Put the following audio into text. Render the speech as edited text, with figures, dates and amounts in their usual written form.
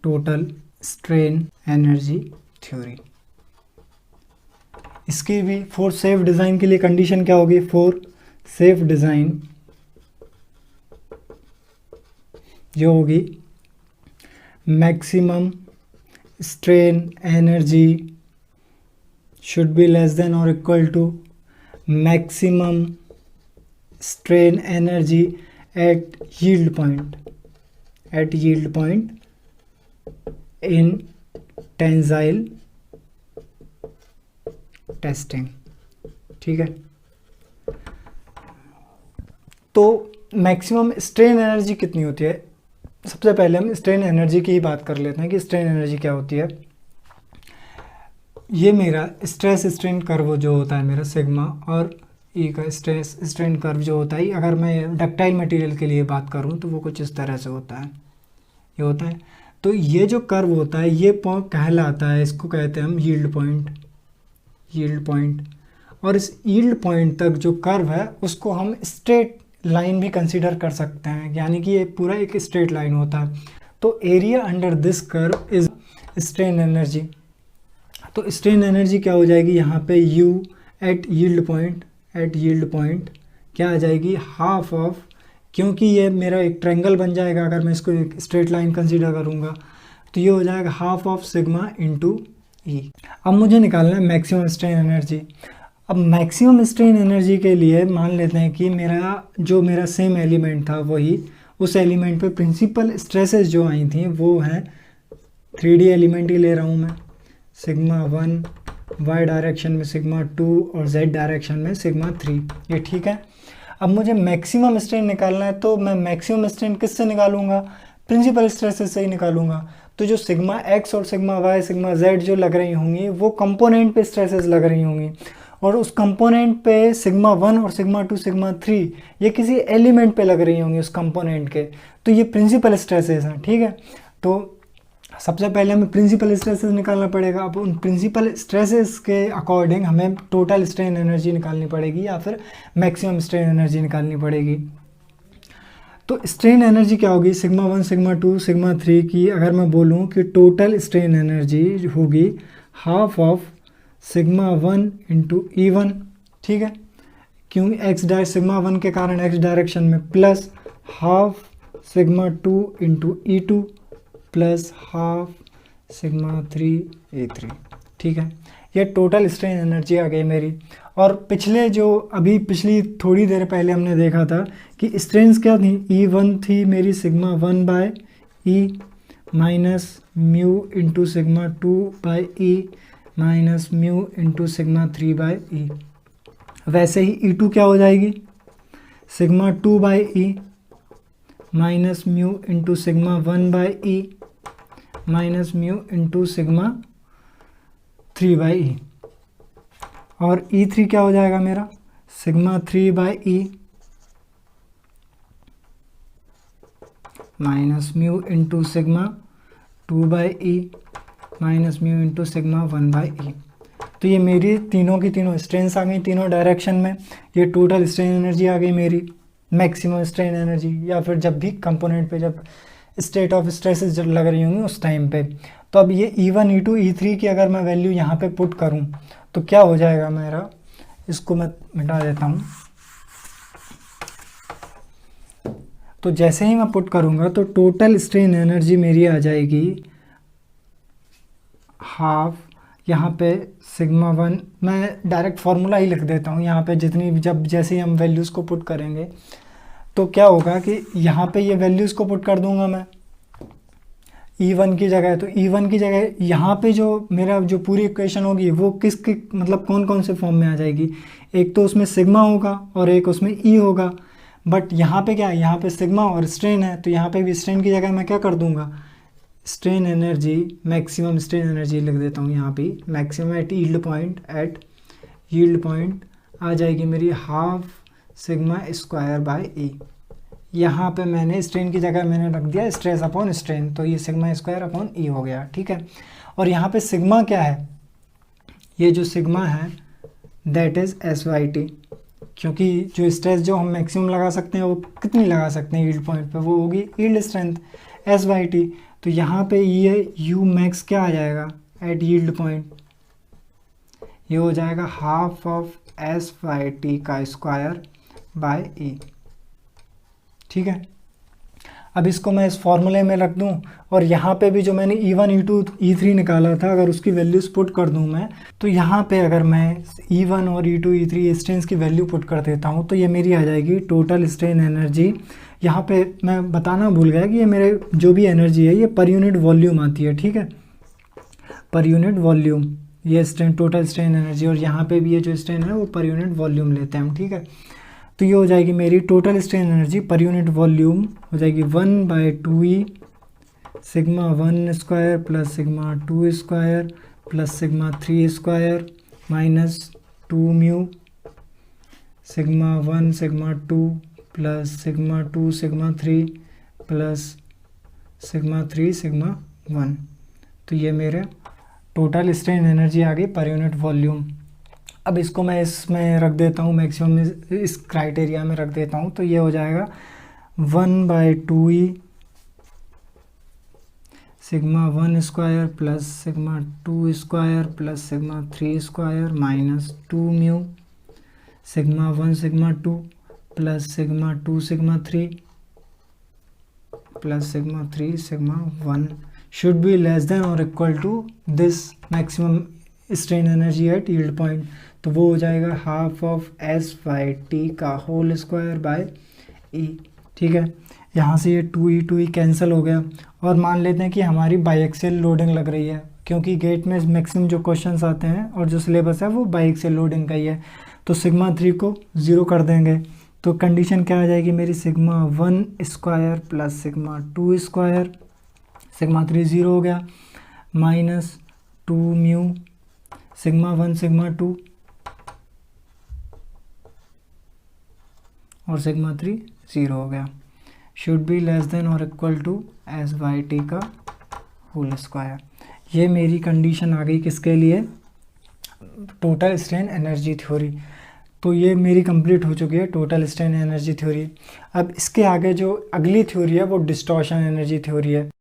Total strain energy theory. इसकी भी for safe design के लिए कंडीशन क्या होगी? फॉर सेफ डिज़ाइन जो होगी maximum strain energy should be less than और equal to maximum strain energy at yield point in tensile testing. ठीक है, तो मैक्सिमम स्ट्रेन एनर्जी कितनी होती है? सबसे पहले हम स्ट्रेन एनर्जी की ही बात कर लेते हैं कि स्ट्रेन एनर्जी क्या होती है। ये मेरा स्ट्रेस स्ट्रेन कर्व जो होता है मेरा सिग्मा और ई का स्ट्रेस स्ट्रेन कर्व जो होता है, अगर मैं डक्टाइल मटेरियल के लिए बात करूं तो वो कुछ इस तरह से होता है, ये होता है। तो ये जो कर्व होता है ये कहलाता है, इसको कहते हैं हम यील्ड पॉइंट। और इस यील्ड पॉइंट तक जो कर्व है उसको हम स्ट्रेट लाइन भी कंसीडर कर सकते हैं, यानी कि ये पूरा एक स्ट्रेट लाइन होता है। तो area under this curve is strain energy. तो स्ट्रेन एनर्जी क्या हो जाएगी यहाँ पे? यू एट यील्ड पॉइंट क्या आ जाएगी? हाफ ऑफ, क्योंकि ये मेरा एक ट्रायंगल बन जाएगा अगर मैं इसको एक स्ट्रेट लाइन कंसीडर करूँगा, तो ये हो जाएगा हाफ ऑफ सिग्मा इंटू ई। अब मुझे निकालना है मैक्सिमम स्ट्रेन एनर्जी। अब मैक्सिमम स्ट्रेन एनर्जी के लिए मान लेते हैं कि मेरा सेम एलिमेंट था, वही उस एलिमेंट पे प्रिंसिपल स्ट्रेसेस जो आई थी वो हैं 3D एलिमेंट ही ले रहा हूँ मैं, सिग्मा 1 y डायरेक्शन में, सिग्मा 2 और z डायरेक्शन में सिग्मा 3, ये ठीक है। अब मुझे मैक्सिमम स्ट्रेन निकालना है, तो मैं मैक्सिमम स्ट्रेन किससे निकालूंगा? प्रिंसिपल स्ट्रेसेस से ही निकालूंगा। तो जो सिग्मा x और सिग्मा y सिग्मा z जो लग रही होंगी वो कंपोनेंट पे स्ट्रेसेस लग रही होंगी, और उस कंपोनेंट पे सिग्मा 1 और सिग्मा 2 सिग्मा 3 ये किसी एलिमेंट पे लग रही होंगी उस कंपोनेंट के, तो ये प्रिंसिपल स्ट्रेसेस हैं। ठीक है, तो सबसे पहले हमें प्रिंसिपल स्ट्रेसेस निकालना पड़ेगा। अब उन प्रिंसिपल स्ट्रेसेस के अकॉर्डिंग हमें टोटल स्ट्रेन एनर्जी निकालनी पड़ेगी या फिर मैक्सिमम स्ट्रेन एनर्जी निकालनी पड़ेगी। तो स्ट्रेन एनर्जी क्या होगी? सिग्मा 1 सिग्मा 2 सिग्मा 3 की अगर मैं बोलूँ कि टोटल स्ट्रेन एनर्जी होगी half of sigma 1 into E1। ठीक है, क्योंकि सिग्मा 1 के कारण x डायरेक्शन में, plus half sigma 2 into E2 plus half sigma 3 E3। ठीक है, ये टोटल स्ट्रेन एनर्जी आ गई मेरी। और पिछली थोड़ी देर पहले हमने देखा था कि स्ट्रेन्स क्या थी? E1 थी मेरी sigma 1 by E minus mu into sigma 2 by E minus mu into sigma 3 by E। वैसे ही E2 क्या हो जाएगी? Sigma 2 by E minus mu into sigma 1 by E minus mu into sigma 3 by E. और E3 क्या हो जाएगा मेरा? Sigma 3 by E minus mu into sigma 2 by E minus mu into sigma 1 by ई। तो ये मेरी तीनों की तीनों स्ट्रेन्स आ गई तीनों डायरेक्शन में। ये टोटल स्ट्रेन एनर्जी आ गई मेरी, मैक्सिमम स्ट्रेन एनर्जी, या फिर जब भी कंपोनेंट पे जब स्टेट ऑफ स्ट्रेसेस जब लग रही होंगी उस टाइम पे। तो अब ये E1 E2 E3 की अगर मैं वैल्यू यहाँ पे पुट करूँ तो क्या हो जाएगा मेरा? इसको मैं मिटा देता हूँ। तो जैसे ही मैं पुट करूँगा तो टोटल स्ट्रेन एनर्जी मेरी आ जाएगी हाफ, यहाँ पे सिग्मा 1, मैं डायरेक्ट फार्मूला ही लिख देता हूँ यहाँ पे, जैसे ही हम वैल्यूज़ को पुट करेंगे तो क्या होगा कि यहाँ पे ये वैल्यूज़ को पुट कर दूंगा मैं E1 की जगह। तो E1 की जगह यहाँ पे जो मेरा जो पूरी इक्वेशन होगी वो किसकी मतलब कौन कौन से फॉर्म में आ जाएगी? एक तो उसमें सिग्मा होगा और एक उसमें E होगा। बट यहाँ पे क्या है? यहाँ पे सिग्मा और स्ट्रेन है, तो यहाँ पे भी स्ट्रेन की जगह मैं क्या कर दूंगा? Strain energy, maximum strain energy लिख देता हूँ यहाँ पे, मैक्सिमम एट यील्ड पॉइंट आ जाएगी मेरी हाफ सिग्मा स्क्वायर बाय ई। यहाँ पे मैंने स्ट्रेन की जगह मैंने रख दिया स्ट्रेस अपॉन स्ट्रेन, तो ये सिग्मा स्क्वायर अपॉन ई हो गया। ठीक है, और यहाँ पे सिग्मा क्या है? ये जो सिग्मा है दैट इज़ SYT, क्योंकि जो स्ट्रेस जो हम मैक्सिमम लगा सकते हैं वो कितनी लगा सकते हैं यील्ड पॉइंट पे? वो होगी यील्ड स्ट्रेंथ SYT। तो यहाँ पे ये यू मैक्स क्या आ जाएगा एट यील्ड पॉइंट, ये हो जाएगा half of S by T का स्क्वायर बाय ई। ठीक है, अब इसको मैं इस फॉर्मूले में रख दूं और यहाँ पे भी जो मैंने E1 E2 E3 निकाला था अगर उसकी वैल्यूज पुट कर दूं मैं, तो यहाँ पे अगर मैं E1 और E2 E3 स्ट्रेन्स की वैल्यू पुट कर देता हूँ तो ये मेरी आ जाएगी टोटल स्ट्रेन एनर्जी। यहाँ पे मैं बताना भूल गया कि ये मेरे जो भी एनर्जी है ये पर यूनिट वॉल्यूम आती है। ठीक है, पर यूनिट वॉल्यूम ये स्ट्रेन टोटल स्ट्रेन एनर्जी, और यहाँ पे भी ये जो स्ट्रेन है वो पर यूनिट वॉल्यूम लेते हैं हम। ठीक है, तो ये हो जाएगी मेरी total strain energy per unit volume हो जाएगी 1/2E sigma 1 square plus sigma 2 square plus sigma 3 square minus 2 mu sigma 1 sigma 2 plus sigma 2 sigma 3 plus sigma 3 sigma 1। तो ये मेरे टोटल स्ट्रेन एनर्जी आ गई पर यूनिट वॉल्यूम। अब इसको मैं इसमें रख देता हूँ, मैक्सिमम इस क्राइटेरिया में रख देता हूँ, तो ये हो जाएगा 1/2E sigma 1 square plus sigma 2 square plus sigma 3 square minus 2 mu sigma 1 sigma 2 plus sigma 2 sigma 3 plus sigma 3 sigma 1 should be less than और equal to this maximum strain energy at yield point. तो वो हो जाएगा half of S by T का whole square by E. ठीक है, यहाँ से ये 2E कैंसिल हो गया और मान लेते हैं कि हमारी बाईएक्सियल लोडिंग लग रही है, क्योंकि गेट में मैक्सिमम जो क्वेश्चंस आते हैं और जो सिलेबस है वो बाईएक्सियल लोडिंग का ही है। तो सिग्मा 3 को 0 कर देंगे, तो कंडीशन क्या आ जाएगी मेरी sigma 1 square plus sigma 2 square, sigma 3 0 हो गया, माइनस 2 म्यू सिग्मा 1 सिग्मा 2 और सिग्मा 3 0 हो गया, शुड बी लेस देन और equal to S by T का होल स्क्वायर। ये मेरी कंडीशन आ गई किसके लिए, टोटल स्ट्रेन एनर्जी थ्योरी। तो ये मेरी कंप्लीट हो चुकी है टोटल स्ट्रेन एनर्जी थ्योरी। अब इसके आगे जो अगली थ्योरी है वो डिस्टॉर्शन एनर्जी थ्योरी है।